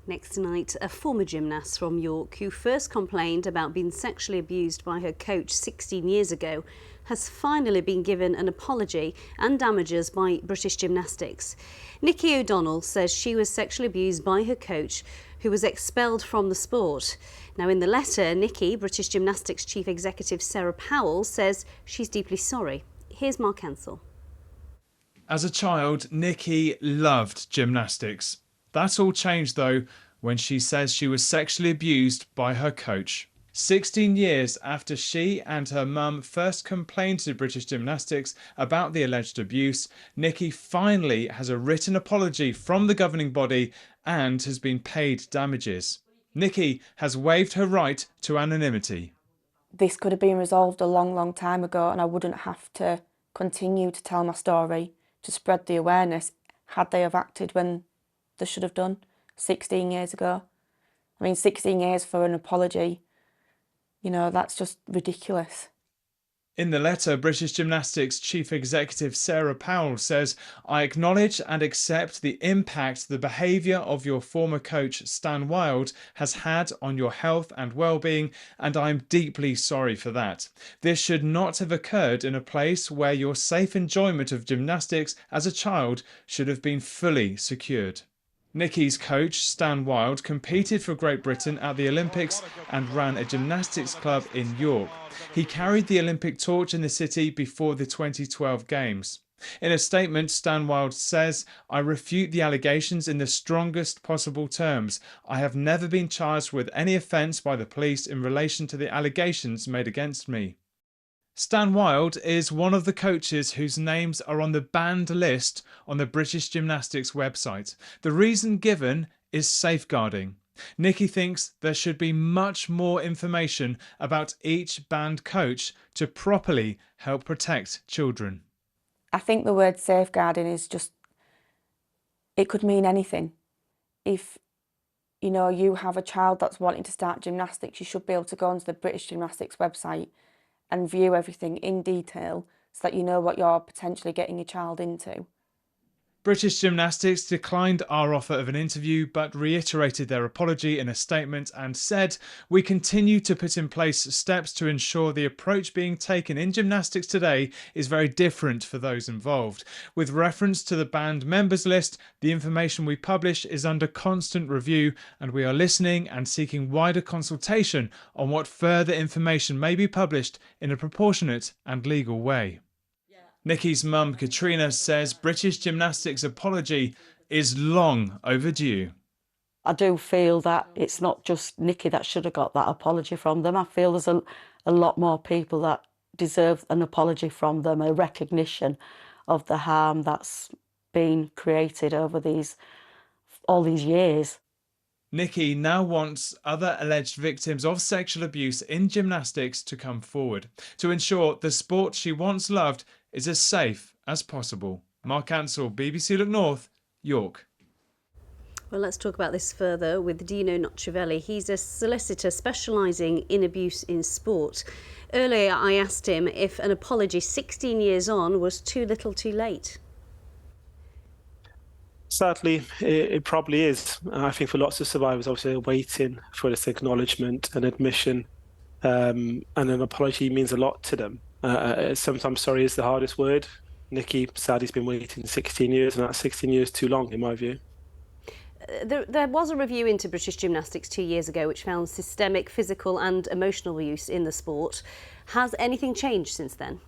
Next tonight, a former gymnast from York who first complained about being sexually abused by her coach 16 years ago has finally been given an apology and damages by British Gymnastics. Nikki O'Donnell says she was sexually abused by her coach, who was expelled from the sport. Now, in the letter, Nikki, British Gymnastics Chief Executive Sarah Powell, says she's deeply sorry. Here's Mark Hensel. As a child, Nikki loved gymnastics. That all changed, though, when she says she was sexually abused by her coach. 16 years after she and her mum first complained to British Gymnastics about the alleged abuse, Nikki finally has a written apology from the governing body and has been paid damages. Nikki has waived her right to anonymity. This could have been resolved a long, long time ago, and I wouldn't have to continue to tell my story to spread the awareness had they have acted when they should have done 16 years ago. I mean, 16 years for an apology, you know, that's just ridiculous. In the letter, British Gymnastics Chief Executive Sarah Powell says, "I acknowledge and accept the impact the behaviour of your former coach Stan Wild has had on your health and well-being, and I'm deeply sorry for that. This should not have occurred in a place where your safe enjoyment of gymnastics as a child should have been fully secured." Nikki's coach, Stan Wild, competed for Great Britain at the Olympics and ran a gymnastics club in York. He carried the Olympic torch in the city before the 2012 Games. In a statement, Stan Wild says, "I refute the allegations in the strongest possible terms. I have never been charged with any offence by the police in relation to the allegations made against me." Stan Wild is one of the coaches whose names are on the banned list on the British Gymnastics website. The reason given is safeguarding. Nikki thinks there should be much more information about each banned coach to properly help protect children. I think the word safeguarding is just, it could mean anything. If, you know, you have a child that's wanting to start gymnastics, you should be able to go onto the British Gymnastics website and view everything in detail so that you know what you're potentially getting your child into. British Gymnastics declined our offer of an interview but reiterated their apology in a statement and said, "We continue to put in place steps to ensure the approach being taken in gymnastics today is very different for those involved. With reference to the banned members list, the information we publish is under constant review and we are listening and seeking wider consultation on what further information may be published in a proportionate and legal way." Nikki's mum, Katrina, says British Gymnastics' apology is long overdue. I do feel that it's not just Nikki that should have got that apology from them. I feel there's a lot more people that deserve an apology from them, a recognition of the harm that's been created over all these years. Nikki now wants other alleged victims of sexual abuse in gymnastics to come forward to ensure the sport she once loved is as safe as possible. Mark Ansell, BBC Look North, York. Well, let's talk about this further with Dino Nocciavelli. He's a solicitor specialising in abuse in sport. Earlier, I asked him if an apology 16 years on was too little too late. Sadly, it probably is. I think for lots of survivors, obviously, they're waiting for this acknowledgement and admission, and an apology means a lot to them. Sometimes sorry is the hardest word. Nikki sadly has been waiting 16 years, and that's 16 years too long, in my view. There was a review into British Gymnastics 2 years ago which found systemic, physical and emotional abuse in the sport. Has anything changed since then?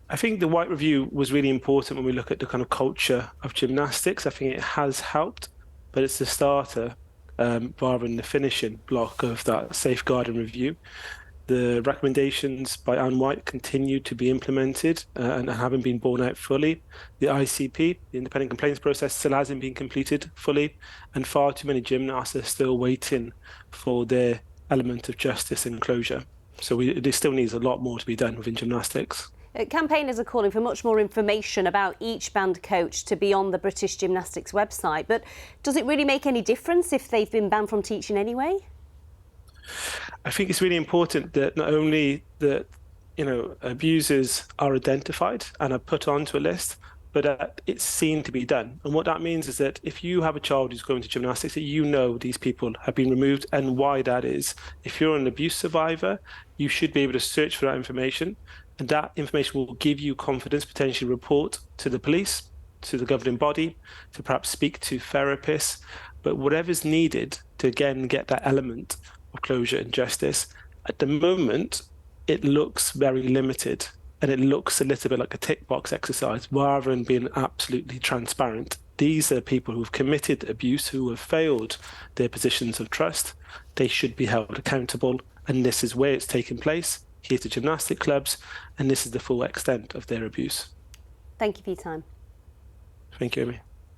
I think the White Review was really important when we look at the kind of culture of gymnastics. I think it has helped, but it's the starter rather than the finishing block of that safeguarding review. The recommendations by Anne White continue to be implemented and haven't been borne out fully. The ICP, the independent complaints process, still hasn't been completed fully, and far too many gymnasts are still waiting for their element of justice and closure. So there still needs a lot more to be done within gymnastics. Campaigners are calling for much more information about each banned coach to be on the British Gymnastics website, but does it really make any difference if they've been banned from teaching anyway? I think it's really important that not only that abusers are identified and are put onto a list, but it's seen to be done. And what that means is that if you have a child who's going to gymnastics, that you know these people have been removed and why that is. If you're an abuse survivor, you should be able to search for that information, and that information will give you confidence, potentially report to the police, to the governing body, to perhaps speak to therapists, but whatever's needed to again get that element of closure and justice. At the moment, it looks very limited. And it looks a little bit like a tick box exercise rather than being absolutely transparent. These are people who've committed abuse, who have failed their positions of trust. They should be held accountable. And this is where it's taken place. Here's the gymnastic clubs, and this is the full extent of their abuse. Thank you for your time. Thank you, Amy.